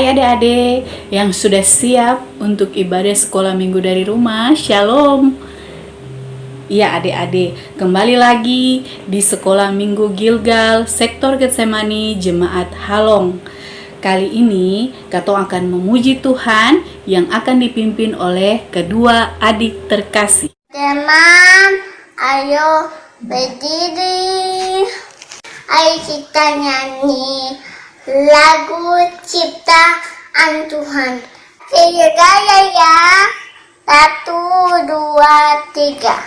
Hai adik-adik yang sudah siap untuk ibadah sekolah minggu dari rumah. Shalom. Ya adik-adik, kembali lagi di sekolah minggu Gilgal, sektor Getsemani, Jemaat Halong. Kali ini Kato akan memuji Tuhan yang akan dipimpin oleh kedua adik terkasih. Teman, ayo berdiri. Ayo kita nyanyi lagu ciptaan Tuhan. Tiga ya. 1, 2, 3.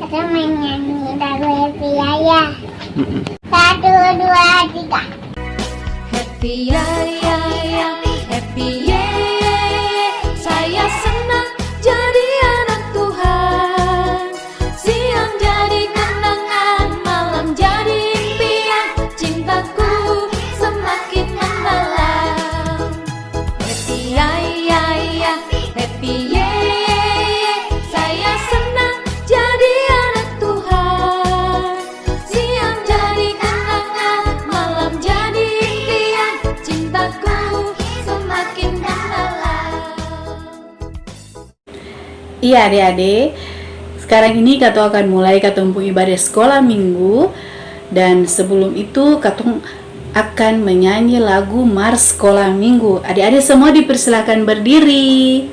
Kita menyanyi lagu Happy Yaya. 1, 2, 3. Happy Yaya, Happy Yaya, saya senang jadi anak Tuhan. Siang jadi kenangan, malam jadi impian, cintaku semakin mendalam. Happy Yaya, Happy Yaya, saya senang jadi anak Tuhan. Siang jadi kenangan, malam jadi impian, cintaku semakin mendalam. Iya adik-adik, sekarang ini Kato akan mulai katumpu ibadah sekolah minggu. Dan sebelum itu Kato akan menyanyi lagu Mars Sekolah Minggu. Adik-adik semua dipersilakan berdiri.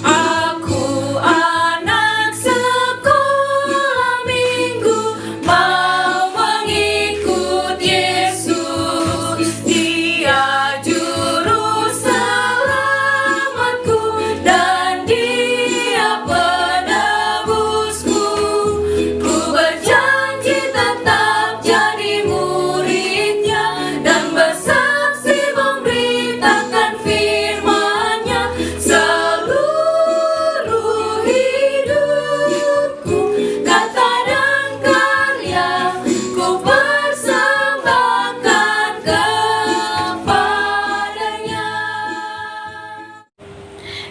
Aku anak sekolah minggu, mau mengikut Yesus. Dia juru selamatku dan Dia penebusku. Ku berjanji tetap jadi muridnya dan bersaksi memberitakan firman-Nya seluruh hidupku. Kata dan karya ku persembahkan kepadanya.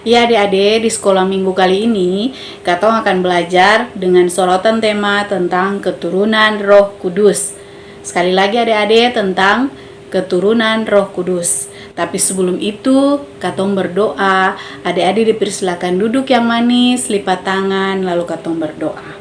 Ya adik-adik, di sekolah minggu kali ini Kato akan belajar dengan sorotan tema tentang keturunan Roh Kudus. Sekali lagi adik-adik, tentang keturunan Roh Kudus. Tapi sebelum itu Kato berdoa. Adik-adik dipersilakan duduk yang manis, lipat tangan, lalu Kato berdoa.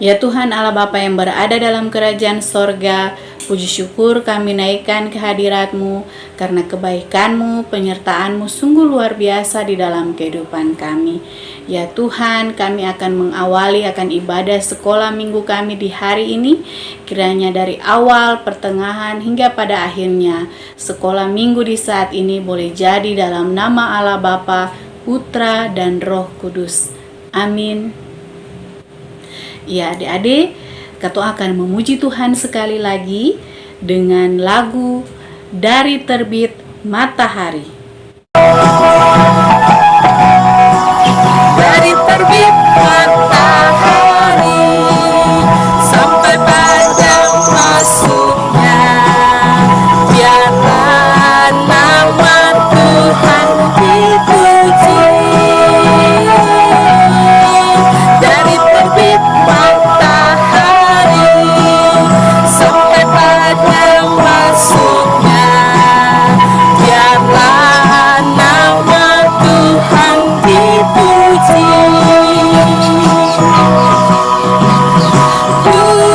Ya Tuhan Allah Bapa yang berada dalam kerajaan sorga, Puji syukur kami naikkan kehadirat-Mu, karena kebaikan-Mu, penyertaan-Mu sungguh luar biasa di dalam kehidupan kami. Ya Tuhan, kami akan mengawali akan ibadah sekolah minggu kami di hari ini. Kiranya dari awal, pertengahan, hingga pada akhirnya, sekolah minggu di saat ini boleh jadi dalam nama Allah Bapa, Putra, dan Roh Kudus. Amin. Ya adik-adik, Kato akan memuji Tuhan sekali lagi dengan lagu Dari Terbit Matahari. Dari terbit matahari sampai pada masuknya, biarlah nama Tuhan dipuji. Dari terbit matahari sampai pada masuknya, biarlah nama Tuhan dipuji. Puji Tuhan,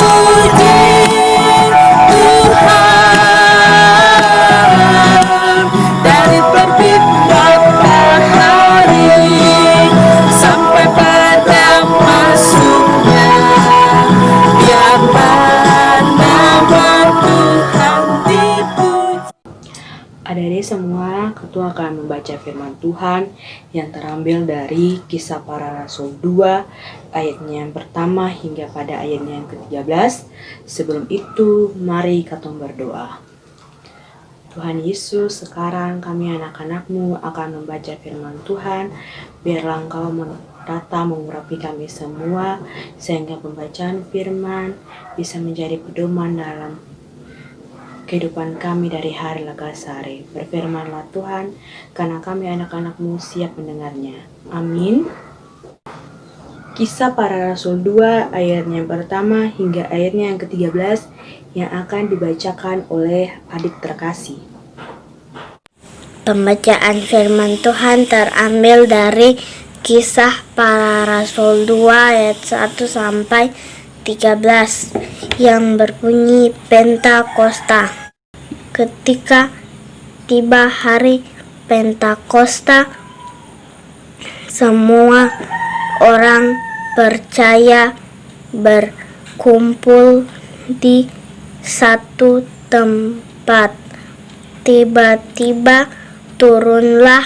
puji Tuhan. Dari terbit matahari sampai pada masuknya, biarlah nama Tuhan dipuji. Adik-adik semua, Ketua akan membaca firman Tuhan yang terambil dari Kisah Para Rasul 2 ayatnya yang pertama hingga pada ayatnya yang ke-13. Sebelum itu, mari kita berdoa. Tuhan Yesus, sekarang kami anak-anak-Mu akan membaca firman Tuhan. Biarlah Engkau datang mengurapi kami semua, sehingga pembacaan firman bisa menjadi pedoman dalam kehidupan kami dari hari ke hari. Berfirmanlah Tuhan, karena kami anak-anak-Mu siap mendengarnya. Amin. Kisah Para Rasul 2 ayatnya yang pertama hingga ayatnya yang ke-13 yang akan dibacakan oleh adik terkasih. Pembacaan firman Tuhan terambil dari Kisah Para Rasul 2 ayat 1 sampai 13 yang berbunyi Pentakosta. Ketika tiba hari Pentakosta, semua orang percaya berkumpul di satu tempat. Tiba-tiba turunlah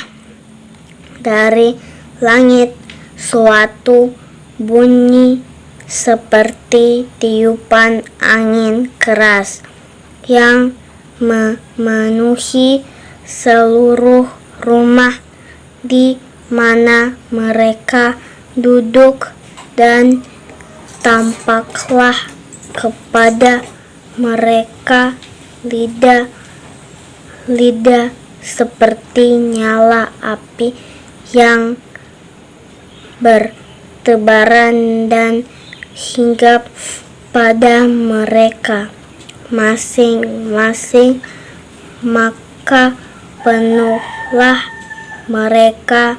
dari langit suatu bunyi seperti tiupan angin keras yang memenuhi seluruh rumah di mana mereka duduk, dan tampaklah kepada mereka lidah seperti nyala api yang bertebaran dan hinggap pada mereka masing-masing. Maka penuhlah mereka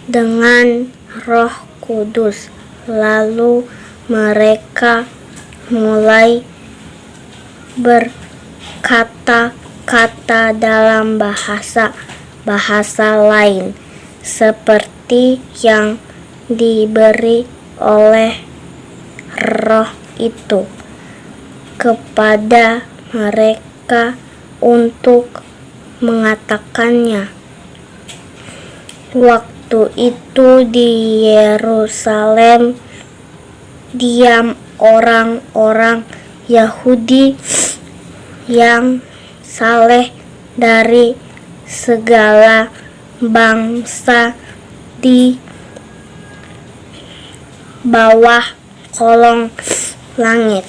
dengan Roh Kudus, lalu mereka mulai berkata-kata dalam bahasa lain seperti yang diberi oleh Roh itu kepada mereka untuk mengatakannya. Waktu itu di Yerusalem diam orang-orang Yahudi yang saleh dari segala bangsa di bawah kolong langit.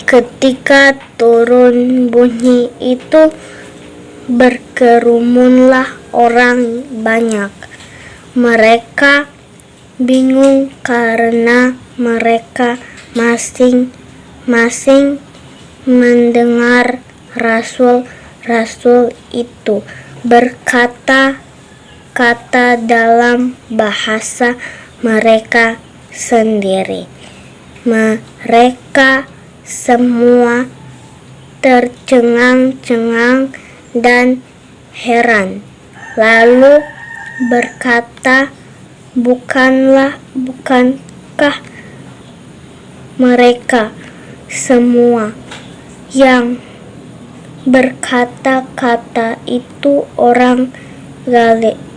Ketika turun bunyi itu, berkerumunlah orang banyak. Mereka bingung karena mereka masing-masing mendengar rasul rasul itu berkata-kata dalam bahasa mereka sendiri. Mereka semua tercengang-cengang dan heran, lalu berkata, bukankah mereka semua yang berkata-kata itu orang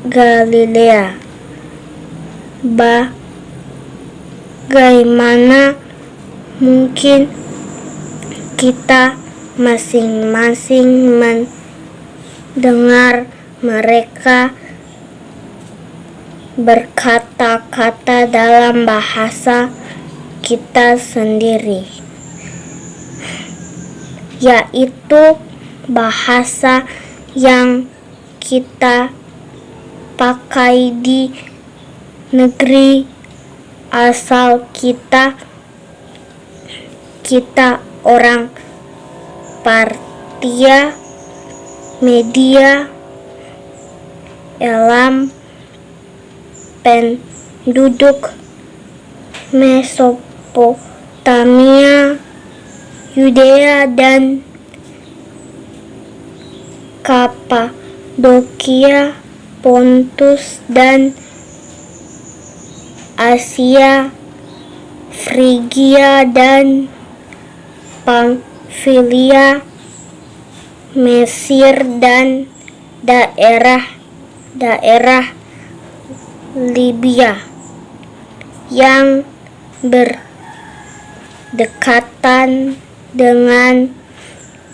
Galilea? Bagaimana mungkin kita masing-masing mendengar mereka berkata-kata dalam bahasa kita sendiri, yaitu bahasa yang kita pakai di negeri asal kita orang Partia, Media, Elam, penduduk Mesopotamia, Yudea dan Kapadokia, Pontus dan Asia, Frigia dan Pamfilia, Mesir dan daerah Libya yang berdekatan dengan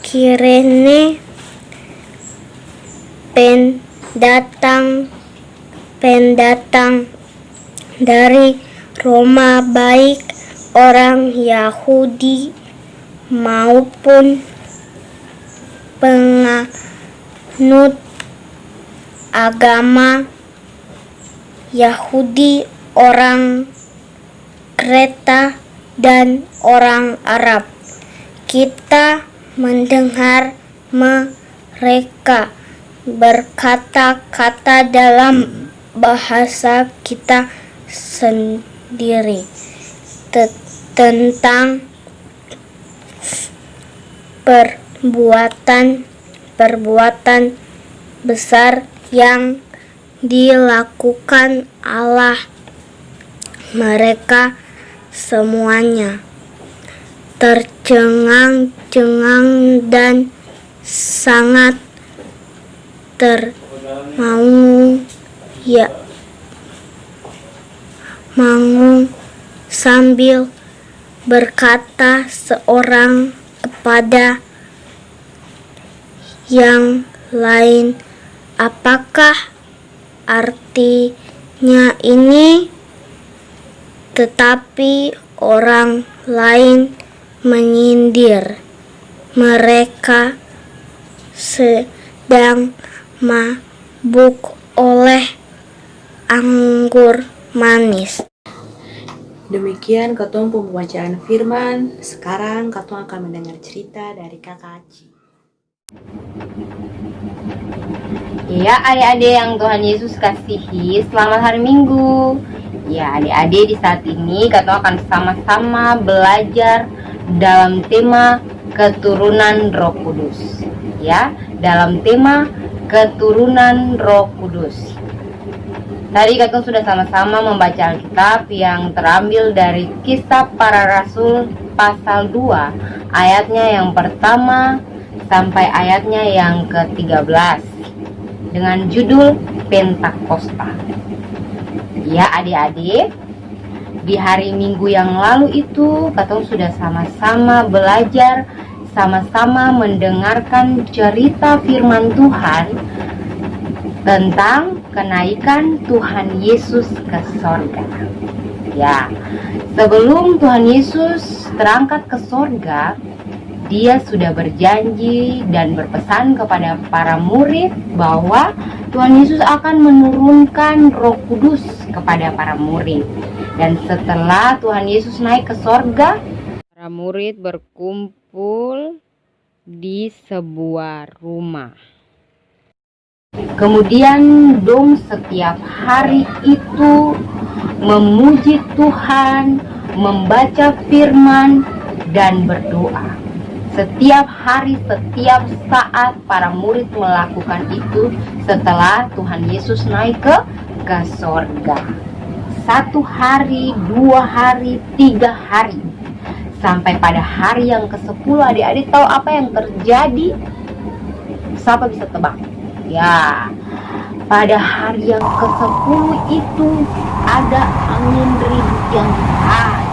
Kirene, pendatang dari Roma, baik orang Yahudi maupun penganut agama Yahudi, orang Kreta dan orang Arab. Kita mendengar mereka berkata-kata dalam bahasa kita sendiri tentang perbuatan besar yang dilakukan Allah. Mereka semuanya tercengang-cengang dan sangat termangu sambil berkata seorang kepada yang lain, apakah artinya ini? Tetapi orang lain menyindir, mereka sedang mabuk oleh anggur manis. Demikian katong pembacaan firman. Sekarang katong akan mendengar cerita dari Kakak Aci. Ya, adik-adik yang Tuhan Yesus kasihi, selamat hari Minggu. Ya, adik-adik, di saat ini kita akan sama-sama belajar dalam tema keturunan Roh Kudus. Ya, dalam tema keturunan Roh Kudus. Tadi kita sudah sama-sama membaca Alkitab yang terambil dari Kisah Para Rasul pasal 2, ayatnya yang pertama sampai ayatnya yang ke-13 dengan judul Pentakosta. Ya adik-adik, di hari Minggu yang lalu itu kita sudah sama-sama belajar, sama-sama mendengarkan cerita firman Tuhan tentang kenaikan Tuhan Yesus ke sorga. Ya, sebelum Tuhan Yesus terangkat ke sorga, Dia sudah berjanji dan berpesan kepada para murid bahwa Tuhan Yesus akan menurunkan Roh Kudus kepada para murid. Dan setelah Tuhan Yesus naik ke sorga, para murid berkumpul di sebuah rumah. Kemudian dong setiap hari itu memuji Tuhan, membaca firman, dan berdoa. Setiap hari, setiap saat para murid melakukan itu setelah Tuhan Yesus naik ke sorga. 1 hari, 2 hari, 3 hari. Sampai pada hari yang ke-10, adik-adik tahu apa yang terjadi? Siapa bisa tebak? Ya, pada hari yang ke-10 itu ada angin ribut yang keras.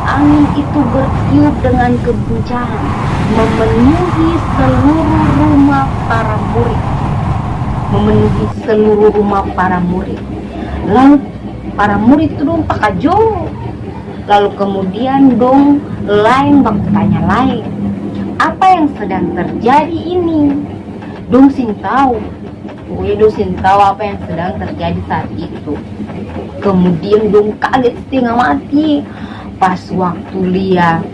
Angin itu bertiup dengan kencang, memenuhi seluruh rumah para murid. Memenuhi seluruh rumah para murid. Lalu para murid itu dong pakajong. Lalu kemudian dong lain bertanya lain, apa yang sedang terjadi ini? Dong sing tahu. Dong sing tahu apa yang sedang terjadi saat itu. Kemudian dong kaget setengah mati. Pas waktu lihat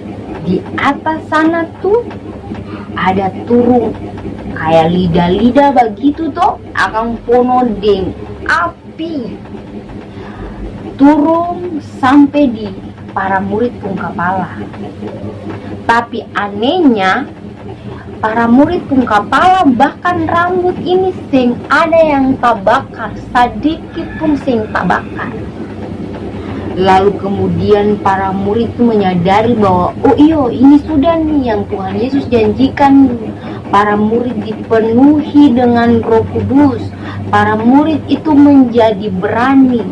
di atas sana tuh ada turun kayak lidah-lidah begitu toh, akan pono deng api turun sampai di para murid pun kepala. Tapi anehnya para murid pun kepala bahkan rambut ini sing ada yang tak bakar, sedikit pun sing tak bakar. Lalu kemudian para murid itu menyadari bahwa oh iyo ini sudah nih yang Tuhan Yesus janjikan. Para murid dipenuhi dengan Roh Kudus. Para murid itu menjadi berani.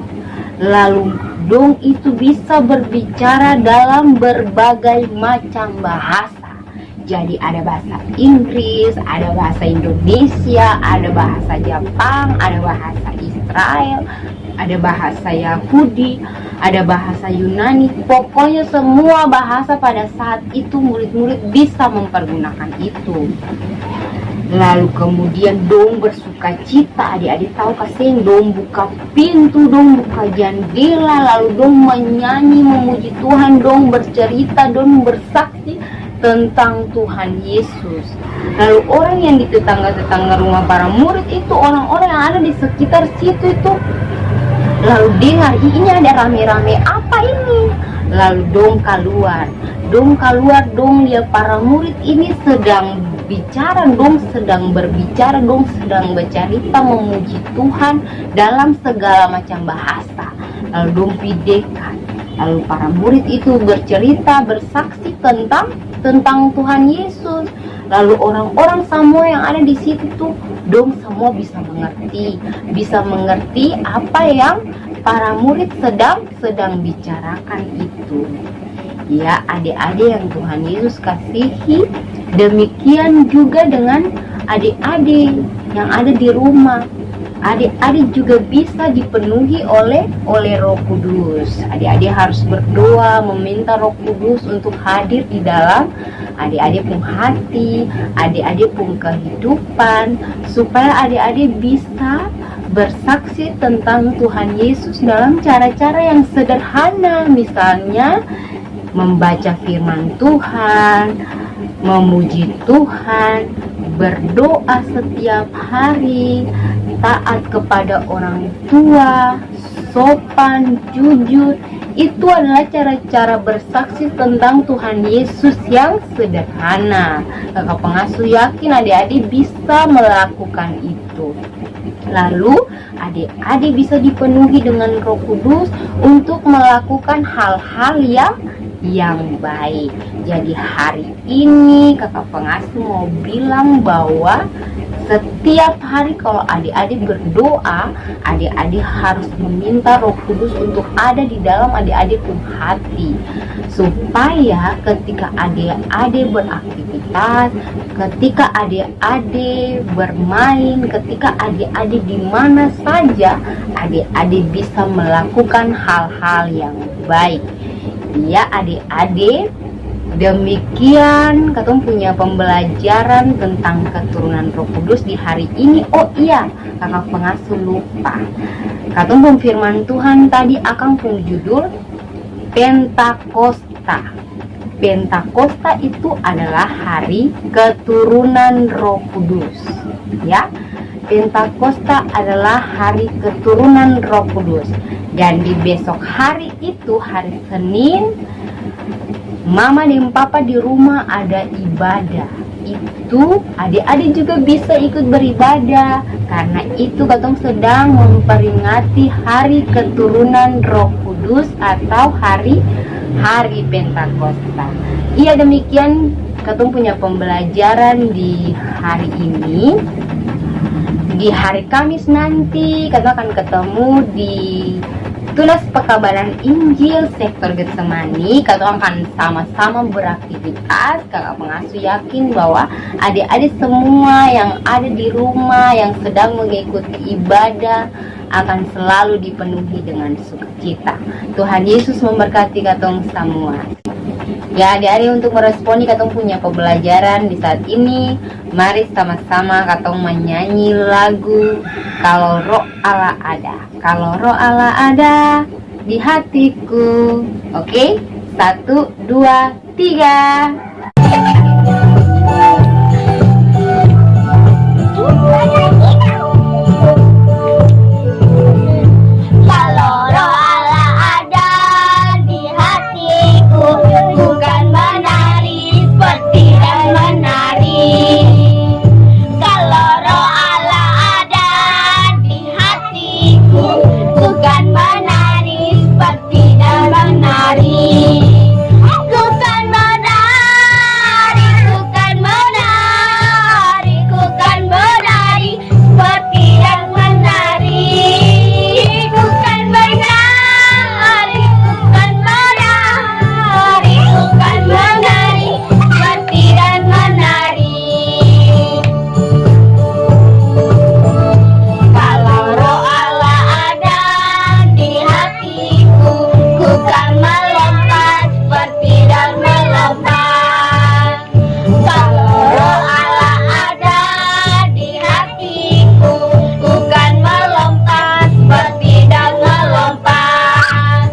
Lalu dong itu bisa berbicara dalam berbagai macam bahasa. Jadi ada bahasa Inggris, ada bahasa Indonesia, ada bahasa Jepang, ada bahasa Israel, ada bahasa Yahudi, ada bahasa Yunani. Pokoknya semua bahasa pada saat itu murid-murid bisa mempergunakan itu. Lalu kemudian dong bersuka cita, adik-adik tahu kasih, dong buka pintu, dong buka jendela, lalu dong menyanyi memuji Tuhan, dong bercerita, dong bersaksi tentang Tuhan Yesus. Lalu orang yang di tetangga-tetangga rumah para murid itu, orang-orang yang ada di sekitar situ itu lalu dengar ini ada rame-rame apa ini. Lalu dong keluar, dong lihat para murid ini sedang bicara, dong sedang berbicara, dong sedang bercerita memuji Tuhan dalam segala macam bahasa. Lalu dong pidekan. Lalu para murid itu bercerita, bersaksi tentang Tuhan Yesus. Lalu orang-orang semua yang ada di situ tuh, dong semua bisa mengerti apa yang para murid sedang bicarakan itu. Ya, adik-adik yang Tuhan Yesus kasihi, demikian juga dengan adik-adik yang ada di rumah. Adik-adik juga bisa dipenuhi oleh Roh Kudus. Adik-adik harus berdoa, meminta Roh Kudus untuk hadir di dalam adik-adik pun hati, adik-adik pun kehidupan, supaya adik-adik bisa bersaksi tentang Tuhan Yesus dalam cara-cara yang sederhana. Misalnya membaca firman Tuhan, memuji Tuhan, berdoa setiap hari, taat kepada orang tua, sopan, jujur. Itu adalah cara-cara bersaksi tentang Tuhan Yesus yang sederhana. Kakak pengasuh yakin adik-adik bisa melakukan itu. Lalu adik-adik bisa dipenuhi dengan Roh Kudus untuk melakukan hal-hal yang baik. Jadi hari ini kakak pengasuh mau bilang bahwa setiap hari kalau adik-adik berdoa, adik-adik harus meminta Roh Kudus untuk ada di dalam adik-adik pun hati, supaya ketika adik-adik beraktivitas, ketika adik-adik bermain, ketika adik-adik di mana saja, adik-adik bisa melakukan hal-hal yang baik. Ya adik-adik, demikian katong punya pembelajaran tentang keturunan Roh Kudus di hari ini. Oh iya, kakak pengasuh lupa. Katong pun firman Tuhan tadi akan pun judul Pentakosta. Pentakosta itu adalah hari keturunan Roh Kudus. Ya, Pentakosta adalah hari keturunan Roh Kudus. Dan di besok hari itu, hari Senin, Mama dan Papa di rumah ada ibadah. Itu adik-adik juga bisa ikut beribadah, karena itu katong sedang memperingati hari keturunan Roh Kudus atau hari Pentakosta. Iya, demikian katong punya pembelajaran di hari ini. Di hari Kamis nanti katong akan ketemu di Tunas Pekabaran Injil sektor Getsemani. Katong akan sama-sama beraktivitas. Kakak pengasuh yakin bahwa adik-adik semua yang ada di rumah yang sedang mengikuti ibadah akan selalu dipenuhi dengan sukacita. Tuhan Yesus memberkati katong semua. Ya, adik-adik, untuk meresponi katong punya pembelajaran di saat ini, mari sama-sama katong menyanyi lagu Kalau Roh Allah Ada. Kalau Roh Allah ada di hatiku. Oke? 1, 2, 3. Kalau Roh Allah ada di hatiku, bukan menari seperti dan menari. Kalau Roh Allah ada di hatiku, bukan menari seperti dan menari. Bukan menari, bukan menari, bukan menari seperti dan menari. Bukan menari, bukan menari, bukan menari seperti dan menari. Kalau Roh Allah ada di hatiku, bukan melompat seperti dan melompat. Kalau Roh Allah ada di hatiku, bukan melompat seperti dan melompat.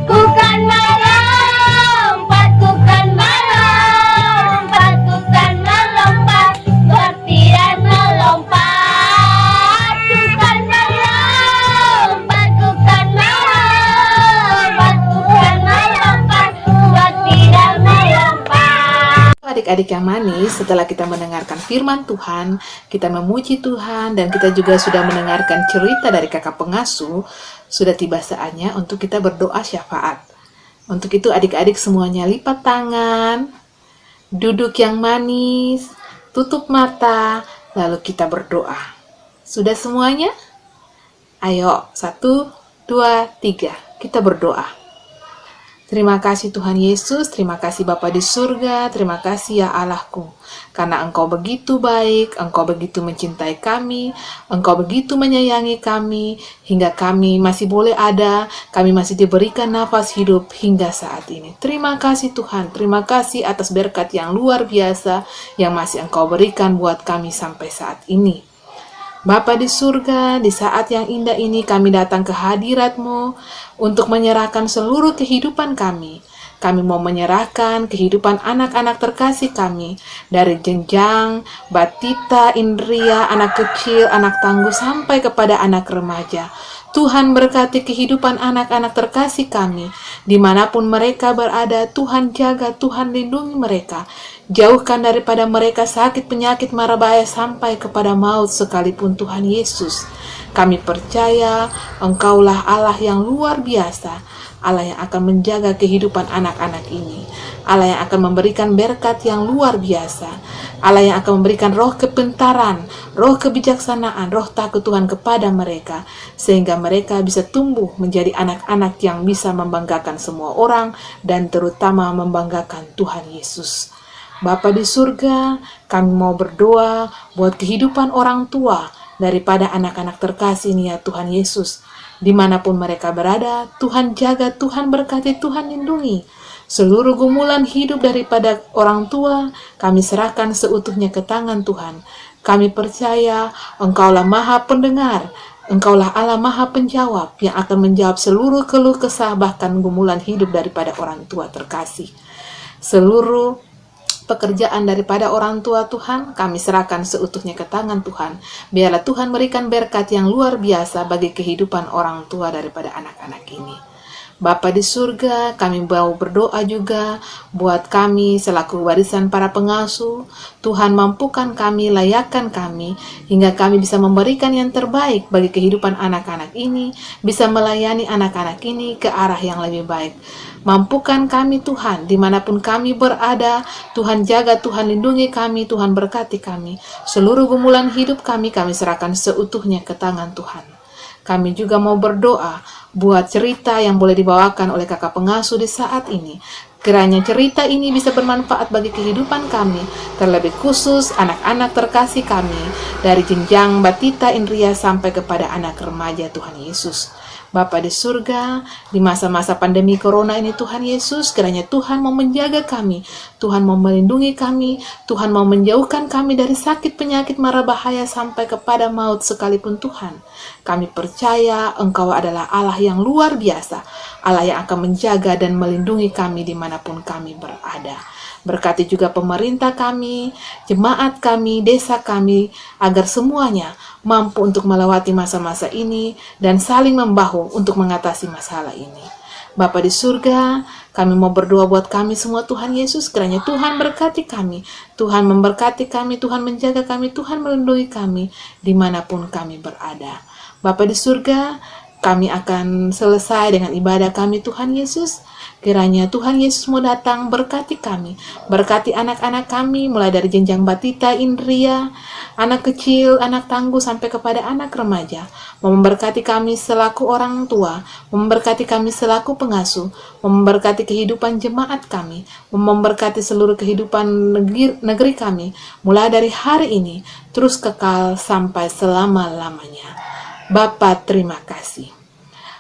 Bukan melompat, bukan melompat, bukan melompat seperti dan melompat. Bukan melompat, bukan melompat, bukan melompat seperti dan melompat. Adik-adik yang manis, setelah kita mendengarkan firman Tuhan, kita memuji Tuhan, dan kita juga sudah mendengarkan cerita dari kakak pengasuh, sudah tiba saatnya untuk kita berdoa syafaat. Untuk itu adik-adik semuanya lipat tangan, duduk yang manis, tutup mata, lalu kita berdoa. Sudah semuanya? Ayo, 1, 2, 3, kita berdoa. Terima kasih Tuhan Yesus, terima kasih Bapa di surga, terima kasih ya Allahku. Karena Engkau begitu baik, Engkau begitu mencintai kami, Engkau begitu menyayangi kami, hingga kami masih boleh ada, kami masih diberikan nafas hidup hingga saat ini. Terima kasih Tuhan, terima kasih atas berkat yang luar biasa yang masih Engkau berikan buat kami sampai saat ini. Bapa di surga, di saat yang indah ini kami datang ke hadirat-Mu untuk menyerahkan seluruh kehidupan kami. Kami mau menyerahkan kehidupan anak-anak terkasih kami, dari jenjang, batita, indria, anak kecil, anak tangguh, sampai kepada anak remaja. Tuhan berkati kehidupan anak-anak terkasih kami, dimanapun mereka berada. Tuhan jaga, Tuhan lindungi mereka. Jauhkan daripada mereka sakit, penyakit, mara bahaya, sampai kepada maut sekalipun Tuhan Yesus. Kami percaya Engkaulah Allah yang luar biasa, Allah yang akan menjaga kehidupan anak-anak ini, Allah yang akan memberikan berkat yang luar biasa, Allah yang akan memberikan roh kepintaran, roh kebijaksanaan, roh takut Tuhan kepada mereka, sehingga mereka bisa tumbuh menjadi anak-anak yang bisa membanggakan semua orang, dan terutama membanggakan Tuhan Yesus. Bapa di surga, kami mau berdoa buat kehidupan orang tua daripada anak-anak terkasih nih ya Tuhan Yesus. Dimanapun mereka berada, Tuhan jaga, Tuhan berkati, Tuhan lindungi. Seluruh gumulan hidup daripada orang tua, kami serahkan seutuhnya ke tangan Tuhan. Kami percaya Engkaulah Maha Pendengar, Engkaulah Allah Maha Penjawab yang akan menjawab seluruh keluh kesah bahkan gumulan hidup daripada orang tua terkasih. Seluruh pekerjaan daripada orang tua Tuhan, kami serahkan seutuhnya ke tangan Tuhan. Biarlah Tuhan berikan berkat yang luar biasa bagi kehidupan orang tua daripada anak-anak ini. Bapa di surga, kami mau berdoa juga buat kami selaku warisan para pengasuh. Tuhan mampukan kami, layakkan kami, hingga kami bisa memberikan yang terbaik bagi kehidupan anak-anak ini, bisa melayani anak-anak ini ke arah yang lebih baik. Mampukan kami Tuhan, dimanapun kami berada, Tuhan jaga, Tuhan lindungi kami, Tuhan berkati kami. Seluruh gumulan hidup kami serahkan seutuhnya ke tangan Tuhan. Kami juga mau berdoa buat cerita yang boleh dibawakan oleh kakak pengasuh di saat ini. Kiranya cerita ini bisa bermanfaat bagi kehidupan kami, terlebih khusus anak-anak terkasih kami, dari jenjang batita Indria sampai kepada anak remaja Tuhan Yesus. Bapa di surga, di masa-masa pandemi corona ini Tuhan Yesus, kiranya Tuhan mau menjaga kami, Tuhan mau melindungi kami, Tuhan mau menjauhkan kami dari sakit, penyakit, mara bahaya sampai kepada maut sekalipun Tuhan. Kami percaya Engkau adalah Allah yang luar biasa, Allah yang akan menjaga dan melindungi kami dimanapun kami berada. Berkati juga pemerintah kami, jemaat kami, desa kami, agar semuanya mampu untuk melewati masa-masa ini dan saling membahu untuk mengatasi masalah ini. Bapa di surga, kami mau berdoa buat kami semua Tuhan Yesus, kiranya Tuhan berkati kami, Tuhan memberkati kami, Tuhan menjaga kami, Tuhan melindungi kami dimanapun kami berada. Bapa di surga, kami akan selesai dengan ibadah kami Tuhan Yesus. Kiranya Tuhan Yesus mau datang berkati kami, berkati anak-anak kami mulai dari jenjang batita, Indria, anak kecil, anak tangguh sampai kepada anak remaja. Memberkati kami selaku orang tua, memberkati kami selaku pengasuh, memberkati kehidupan jemaat kami, memberkati seluruh kehidupan negeri kami, mulai dari hari ini terus kekal sampai selama-lamanya. Bapa terima kasih.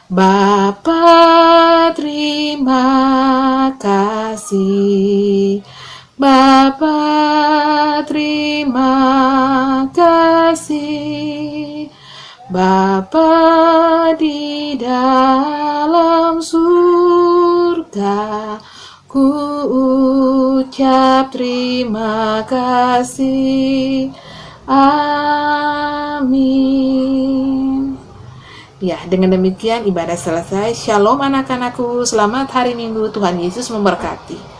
Bapa terima kasih, Bapa terima kasih, Bapa di dalam surga, ku ucap terima kasih. Amin. Ya, dengan demikian ibadah selesai. Shalom anak-anakku, selamat hari Minggu, Tuhan Yesus memberkati.